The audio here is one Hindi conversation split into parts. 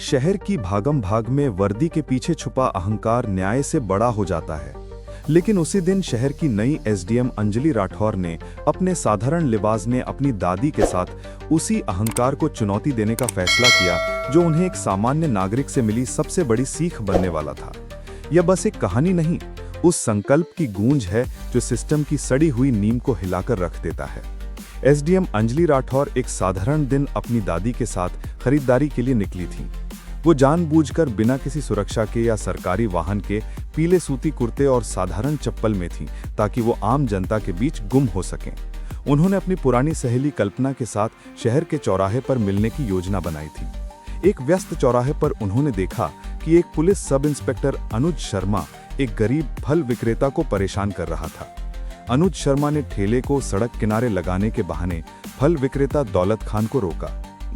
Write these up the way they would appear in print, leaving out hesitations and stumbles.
शहर की भागम भाग में वर्दी के पीछे छुपा अहंकार न्याय से बड़ा हो जाता है। लेकिन उसी दिन शहर की नई एसडीएम अंजलि राठौर ने अपने साधारण लिबास में अपनी दादी के साथ उसी अहंकार को चुनौती देने का फैसला किया जो उन्हें एक सामान्य नागरिक से मिली सबसे बड़ी सीख बनने वाला था। यह बस एक कहानी नहीं, उस संकल्प की गूंज है जो सिस्टम की सड़ी हुई नींव को हिलाकर रख देता है। एसडीएम अंजलि राठौर एक साधारण दिन अपनी दादी के साथ खरीदारी के लिए निकली थी। वो जानबूझकर बिना किसी सुरक्षा के या सरकारी वाहन के पीले सूती कुर्ते और साधारण चप्पल में थी ताकि वो आम जनता के बीच गुम हो सकें। उन्होंने अपनी पुरानी सहेली कल्पना के साथ शहर के चौराहे पर मिलने की योजना बनाई थी। एक व्यस्त चौराहे पर उन्होंने देखा कि एक police sub inspector Anuj Sharma एक गरीब फल विक्रेता को परेशान कर रहा था। अनुज शर्मा ने ठेले को सड़क किनारे लगाने के बहाने फल विक्रेता दौलत खान को रोका।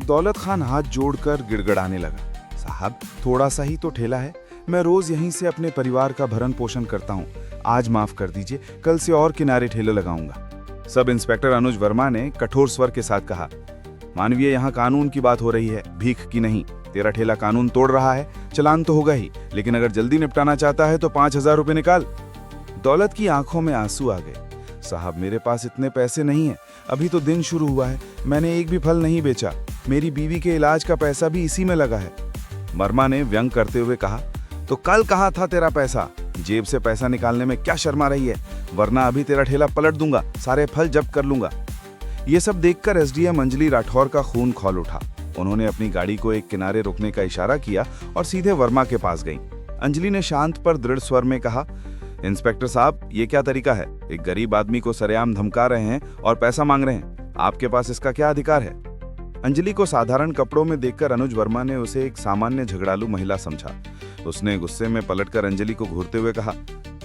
दौलत खान हाथ जोड़कर गिड़गिड़ाने लगा, साहब थोड़ा सा ही तो ठेला है, मैं रोज यहीं से अपने परिवार का भरण पोषण करता हूँ, आज माफ कर दीजिए, कल से और किनारे ठेले लगाऊंगा। सब इंस्पेक्टर अनुज वर्मा ने कठोर स्वर के साथ कहा, मानवीय यहाँ कानून की बात हो रही है, भीख की नहीं। तेरा ठेला कानून तोड़ रहा है, चलान तो होगा ही, लेकिन अगर जल्दी निपटाना चाहता है तो 5,000 रुपए निकाल। दौलत की आंखों में आंसू आ गए। साहब मेरे पास इतने पैसे नहीं है, अभी तो दिन शुरू हुआ है, मैंने एक भी फल नहीं बेचा, मेरी बीवी के इलाज का पैसा भी इसी में लगा है। वर्मा ने व्यंग करते हुए कहा, तो कल कहाँ था तेरा पैसा? जेब से पैसा निकालने में क्या शर्मा रही है, वरना अभी तेरा ठेला पलट दूंगा, सारे फल जब्त कर लूंगा। ये सब देखकर एसडीएम अंजलि राठौर का खून खौल उठा। उन्होंने अपनी गाड़ी को एक किनारे रोकने का इशारा किया और सीधे वर्मा के पास गईं। अंजलि ने शांत पर दृढ़ स्वर में कहा, इंस्पेक्टर साहब ये क्या तरीका है? एक गरीब आदमी को सरेआम धमका रहे हैं और पैसा मांग रहे हैं, आपके पास इसका क्या अधिकार है? अंजलि को साधारण कपड़ों में देखकर अनुज वर्मा ने उसे एक सामान्य झगड़ालू महिला समझा। उसने गुस्से में पलटकर अंजलि को घूरते हुए कहा,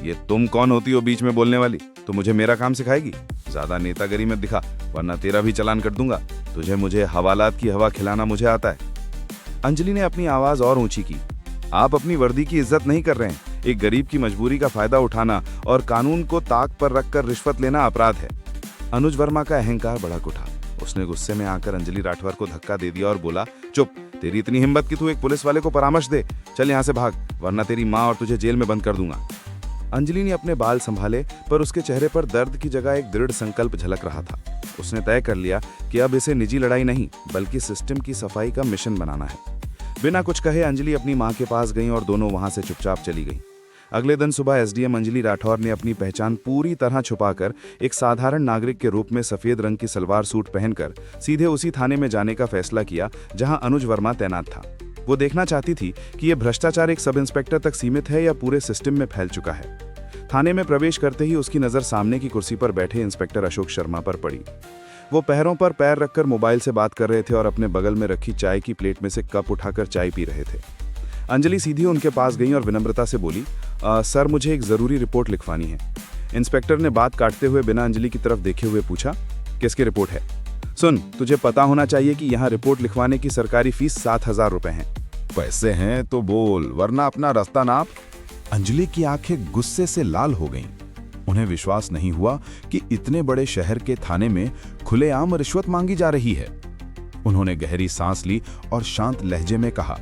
ये तुम कौन होती हो बीच में बोलने वाली? तो मुझे मेरा काम सिखाएगी? ज्यादा नेतागिरी मत दिखा, वरना तेरा भी चालान कर दूंगा। तुझे मुझे हवालात की हवा खिलाना मुझे आता है। अंजलि ने अपनी आवाज और ऊंची की, आप अपनी वर्दी की इज्जत नहीं कर रहे हैं। एक गरीब की मजबूरी का फायदा उठाना और कानून को ताक पर रखकर रिश्वत लेना अपराध है। अनुज वर्मा का अहंकार भड़क उठा। उसने गुस्से में आकर अंजलि राठौर को धक्का दे दिया और बोला, चुप, तेरी इतनी हिम्मत कि तू एक पुलिस वाले को परामर्श दे, चल यहाँ से भाग, वरना तेरी माँ और तुझे जेल में बंद कर दूंगा। अंजलि ने अपने बाल संभाले, पर उसके चेहरे पर दर्द की जगह एक दृढ़ संकल्प झलक रहा था। उसने तय कर लिया कि अब इसे निजी लड़ाई नहीं बल्कि सिस्टम की सफाई का मिशन बनाना है। बिना कुछ कहे अंजलि अपनी माँ के पास गई और दोनों वहां से चुपचाप चली गई। अगले दिन सुबह एसडीएम अंजलि राठौर ने अपनी पहचान पूरी तरह छुपाकर एक साधारण नागरिक के रूप में सफेद रंग की सलवार सूट पहनकर सीधे उसी थाने में जाने का फैसला किया जहां अनुज वर्मा तैनात था। वो देखना चाहती थी कि यह भ्रष्टाचार एक सब इंस्पेक्टर तक सीमित है या पूरे सिस्टम में फैल चुका है। थाने में प्रवेश करते ही उसकी नजर सामने की कुर्सी पर बैठे इंस्पेक्टर अशोक शर्मा पर पड़ी। वो पैरों पर पैर रखकर मोबाइल से बात कर रहे थे और अपने बगल में रखी चाय की प्लेट में से कप उठाकर चाय पी रहे थे। अंजलि सीधी उनके पास गई और विनम्रता से बोली, सर मुझे एक जरूरी रिपोर्ट लिखवानी है। इंस्पेक्टर ने बात काटते हुए बिना अंजलि की तरफ देखे हुए पूछा, किसकी रिपोर्ट है? सुन, तुझे पता होना चाहिए कि यहाँ रिपोर्ट लिखवाने की सरकारी फीस 7,000 रुपए है। पैसे हैं तो बोल, वरना अपना रास्ता नाप। अंजलि की आंखें गुस्से से लाल हो गईं। उन्हें विश्वास नहीं हुआ कि इतने बड़े शहर के थाने में खुलेआम रिश्वत मांगी जा रही है। उन्होंने गहरी सांस ली और शांत लहजे में कहा,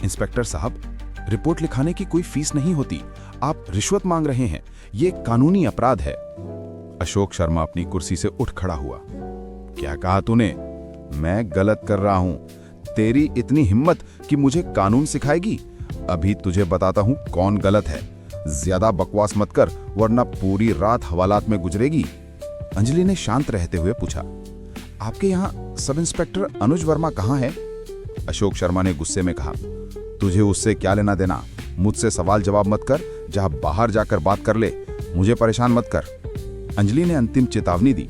इंस्पेक्टर साहब, रिपोर्ट लिखाने की कोई फीस नहीं होती, आप रिश्वत मांग रहे हैं, ये कानूनी अपराध है। अशोक शर्मा अपनी कुर्सी से उठ खड़ा हुआ। क्या कहा तूने? मैं गलत कर रहा हूं? तेरी इतनी हिम्मत कि मुझे कानून सिखाएगी? अभी तुझे बताता हूं कौन गलत है। ज्यादा बकवास मत कर, वरना पूरी रात हवालात में गुजरेगी। अंजलि ने शांत रहते हुए पूछा, आपके यहाँ सब इंस्पेक्टर अनुज वर्मा कहाँ है? अशोक शर्मा ने गुस्से में कहा, तुझे उससे क्या लेना देना? मुझसे सवाल जवाब मत कर, जहां बाहर जाकर बात कर ले, मुझे परेशान मत कर। अंजलि ने अंतिम चेतावनी दी,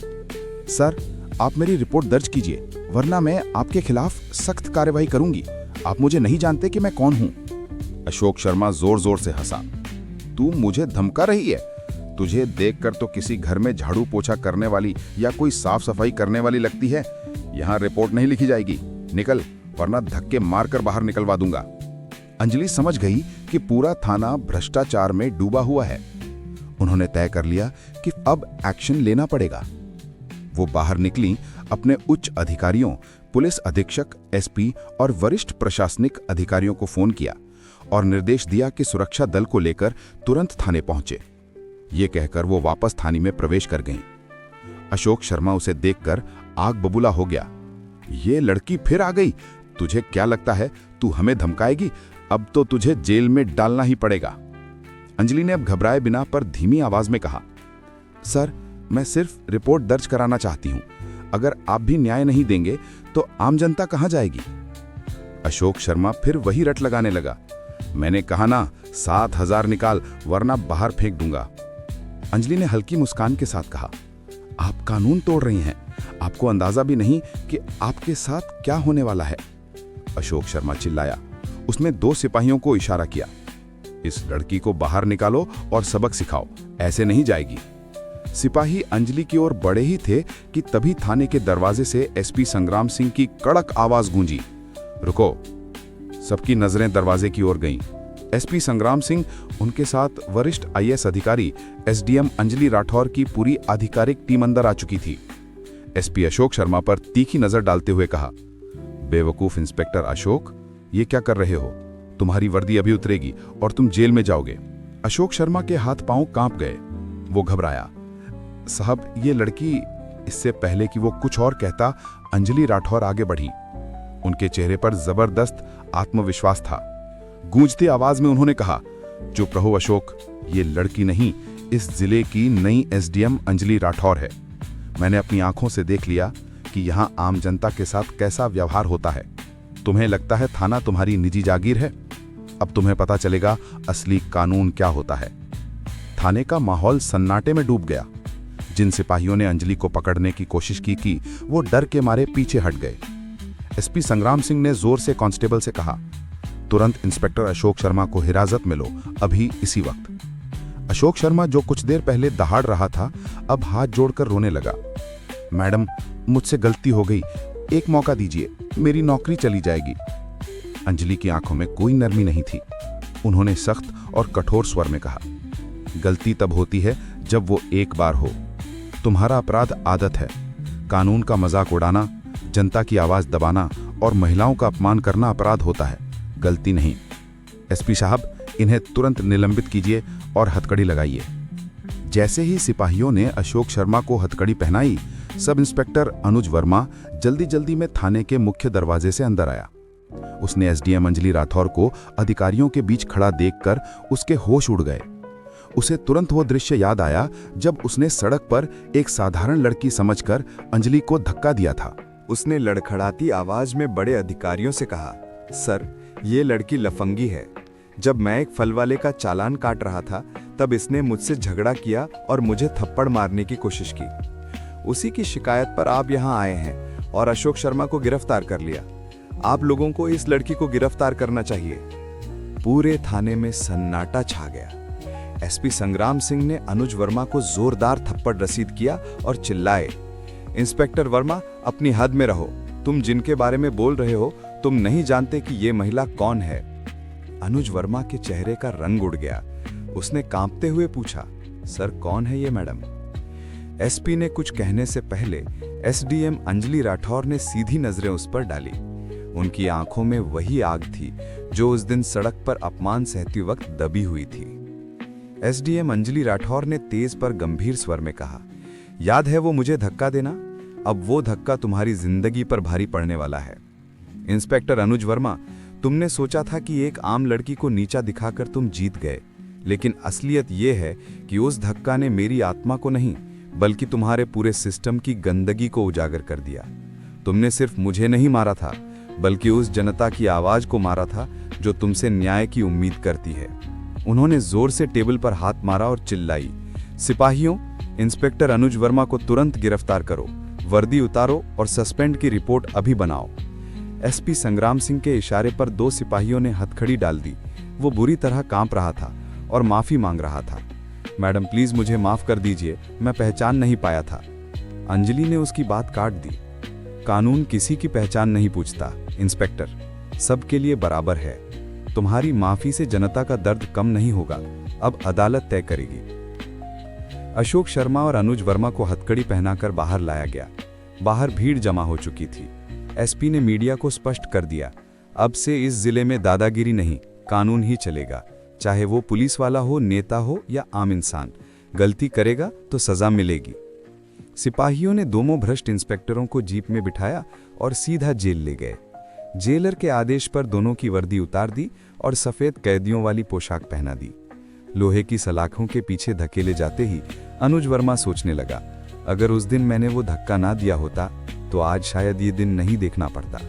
सर आप मेरी रिपोर्ट दर्ज कीजिए, वरना मैं आपके खिलाफ सख्त कार्रवाई करूंगी। आप मुझे नहीं जानते कि मैं कौन हूं। अशोक शर्मा जोर जोर से हंसा, तू मुझे धमका रही है? तुझे देखकर तो किसी घर में झाड़ू पोछा करने वाली या कोई साफ सफाई करने वाली लगती है। यहाँ रिपोर्ट नहीं लिखी जाएगी, निकल, वरना धक्के मारकर बाहर निकलवा दूंगा। अंजलि समझ गई कि पूरा थाना भ्रष्टाचार में डूबा हुआ है। उन्होंने तय कर लिया कि अब एक्शन लेना पड़ेगा। वो बाहर निकली, अपने उच्च अधिकारियों, पुलिस अधीक्षक, एसपी और वरिष्ठ प्रशासनिक अधिकारियों को फोन किया और निर्देश दिया कि सुरक्षा दल को लेकर तुरंत थाने पहुंचे। ये कहकर वो वापस थाने में प्रवेश कर गईं। अशोक शर्मा उसे देखकर आग बबूला हो गया। ये लड़की फिर आ गई। तुझे क्या लगता है तू हमें धमकाएगी? अब तो तुझे जेल में डालना ही पड़ेगा। अंजलि ने अब घबराए बिना पर धीमी आवाज में कहा, सर, मैं सिर्फ रिपोर्ट दर्ज कराना चाहती हूं। अगर आप भी न्याय नहीं देंगे तो आम जनता कहां जाएगी? अशोक शर्मा फिर वही रट लगाने लगा। मैंने कहा ना, 7,000 निकाल वरना बाहर फेंक दूंगा। अंजलि ने हल्की मुस्कान के साथ कहा, आप कानून तोड़ रही हैं। आपको अंदाजा भी नहीं कि आपके साथ क्या होने वाला है। अशोक शर्मा चिल्लाया। उसने 2 सिपाहियों को इशारा किया, इस लड़की को बाहर निकालो और सबक सिखाओ, ऐसे नहीं जाएगी। सिपाही अंजलि की ओर बढ़े ही थे कि तभी थाने के दरवाजे से एसपी संग्राम सिंह की कड़क आवाज गूंजी, रुको। सबकी नजरें दरवाजे की ओर गईं। एसपी संग्राम सिंह, उनके साथ वरिष्ठ आईएएस अधिकारी एसडीएम अंजलि राठौर की पूरी आधिकारिक टीम अंदर आ चुकी थी। एसपी अशोक शर्मा पर तीखी नजर डालते हुए कहा, बेवकूफ इंस्पेक्टर अशोक, ये क्या कर रहे हो? तुम्हारी वर्दी अभी उतरेगी और तुम जेल में जाओगे। अशोक शर्मा के हाथ पांव कांप गए। वो घबराया। साहब, ये लड़की। इससे पहले कि वो कुछ और कहता, अंजलि राठौर आगे बढ़ी। उनके चेहरे पर जबरदस्त आत्मविश्वास था। गूंजती आवाज में उन्होंने कहा, चुप रहो अशोक, ये लड़की नहीं, इस जिले की नई एसडीएम अंजलि राठौर है। मैंने अपनी आंखों से देख लिया कि यहां आम जनता के साथ कैसा व्यवहार होता है। तुम्हें लगता है थाना तुम्हारी निजी जागीर है? अब तुम्हें पता चलेगा असली कानून क्या होता है। थाने का माहौल सन्नाटे में डूब गया। जिन सिपाहियों ने अंजलि को पकड़ने की कोशिश की वो डर के मारे पीछे हट गए। एसपी संग्राम सिंह ने जोर से कांस्टेबल से कहा, तुरंत इंस्पेक्टर अशोक शर्मा को हिरासत में लो, अभी इसी वक्त। अशोक शर्मा, जो कुछ देर पहले दहाड़ रहा था, अब हाथ जोड़कर रोने लगा। मैडम, मुझसे गलती हो गई, एक मौका दीजिए, मेरी नौकरी चली जाएगी। अंजलि की आंखों में कोई नरमी नहीं थी। उन्होंने सख्त और कठोर स्वर में कहा, गलती तब होती है जब वो एक बार हो। तुम्हारा अपराध आदत है। कानून का मजाक उड़ाना, जनता की आवाज दबाना और महिलाओं का अपमान करना अपराध होता है, गलती नहीं। एसपी साहब, इन्हें तुरंत निलंबित कीजिए और हथकड़ी लगाइए। जैसे ही सिपाहियों ने अशोक शर्मा को हथकड़ी पहनाई, सब इंस्पेक्टर अनुज वर्मा जल्दी जल्दी में थाने के मुख्य दरवाजे से अंदर आया। उसने एसडीएम अंजलि राठौर को अधिकारियों के बीच खड़ा देखकर उसके होश उड़ गए। उसे तुरंत वो दृश्य याद आया जब उसने सड़क पर एक साधारण लड़की समझकर अंजलि को धक्का दिया था। उसने लड़खड़ाती आवाज में बड़े अधिकारियों से कहा, सर, ये लड़की लफंगी है। जब मैं एक फल वाले का चालान काट रहा था तब इसने मुझसे झगड़ा किया और मुझे थप्पड़ मारने की कोशिश की। उसी की शिकायत पर आप यहाँ आए हैं और अशोक शर्मा को गिरफ्तार कर लिया। आप लोगों को इस लड़की को गिरफ्तार करना चाहिए। पूरे थाने में सन्नाटा छा गया। एसपी संग्राम सिंह ने अनुज वर्मा को जोरदार थप्पड़ रसीद किया और चिल्लाए, इंस्पेक्टर वर्मा, अपनी हद में रहो। तुम जिनके बारे में बोल रहे हो, तुम नहीं जानते कि ये महिला कौन है। अनुज वर्मा के चेहरे का रंग उड़ गया। उसने कांपते हुए पूछा, सर, कौन है ये मैडम? एसपी ने कुछ कहने से पहले एसडीएम अंजलि राठौर ने सीधी नजरें उस पर डाली। उनकी आंखों में वही आग थी जो उस दिन सड़क पर अपमान सहती वक्त दबी हुई थी। एसडीएम अंजलि राठौर ने तेज पर गंभीर स्वर में कहा, याद है वो मुझे धक्का देना? अब वो धक्का तुम्हारी जिंदगी पर भारी पड़ने वाला है। इंस्पेक्टर अनुज वर्मा, तुमने सोचा था कि एक आम लड़की को नीचा दिखाकर तुम जीत गए, लेकिन असलियत ये है कि उस धक्का ने मेरी आत्मा को नहीं बल्कि तुम्हारे पूरे सिस्टम की गंदगी को उजागर कर दिया। तुमने सिर्फ मुझे नहीं मारा था बल्कि उस जनता की आवाज को मारा था जो तुमसे न्याय की उम्मीद करती है। उन्होंने जोर से टेबल पर हाथ मारा और चिल्लाई, सिपाहियों, इंस्पेक्टर अनुज वर्मा को तुरंत गिरफ्तार करो, वर्दी उतारो और सस्पेंड की रिपोर्ट अभी बनाओ। एसपी संग्राम सिंह के इशारे पर 2 सिपाहियों ने हथकड़ी डाल दी। वो बुरी तरह कांप रहा था और माफी मांग रहा था। मैडम, प्लीज मुझे माफ कर दीजिए, मैं पहचान नहीं पाया था। अंजलि ने उसकी बात काट दी। कानून किसी की पहचान नहीं पूछता इंस्पेक्टर, सबके लिए बराबर है। तुम्हारी माफी से जनता का दर्द कम नहीं होगा, अब अदालत तय करेगी। अशोक शर्मा और अनुज वर्मा को हथकड़ी पहनाकर बाहर लाया गया। बाहर भीड़ जमा हो चुकी थी। एसपी ने मीडिया को स्पष्ट कर दिया, अब से इस जिले में दादागिरी नहीं, कानून ही चलेगा। चाहे वो पुलिस वाला हो, नेता हो या आम इंसान, गलती करेगा तो सजा मिलेगी। सिपाहियों ने दोनों भ्रष्ट इंस्पेक्टरों को जीप में बिठाया और सीधा जेल ले गए। जेलर के आदेश पर दोनों की वर्दी उतार दी और सफेद कैदियों वाली पोशाक पहना दी। लोहे की सलाखों के पीछे धकेले जाते ही अनुज वर्मा सोचने लगा, अगर उस दिन मैंने वो धक्का ना दिया होता तो आज शायद ये दिन नहीं देखना पड़ता।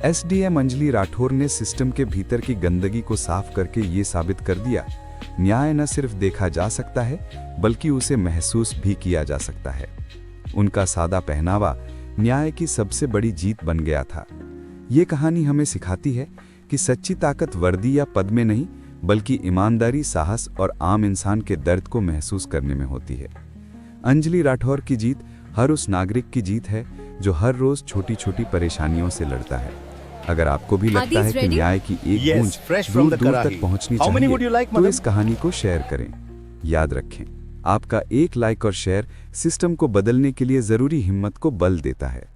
एसडीएम अंजलि राठौर ने सिस्टम के भीतर की गंदगी को साफ करके ये साबित कर दिया, न्याय न सिर्फ देखा जा सकता है बल्कि उसे महसूस भी किया जा सकता है। उनका सादा पहनावा न्याय की सबसे बड़ी जीत बन गया था। ये कहानी हमें सिखाती है कि सच्ची ताकत वर्दी या पद में नहीं बल्कि ईमानदारी, साहस और आम इंसान के दर्द को महसूस करने में होती है। अंजलि राठौर की जीत हर उस नागरिक की जीत है जो हर रोज छोटी छोटी परेशानियों से लड़ता है। अगर आपको भी लगता है कि न्याय की एक गूंज दूर दूर तक पहुंचनी चाहिए तो इस कहानी को शेयर करें। याद रखें, आपका एक लाइक और शेयर सिस्टम को बदलने के लिए जरूरी हिम्मत को बल देता है।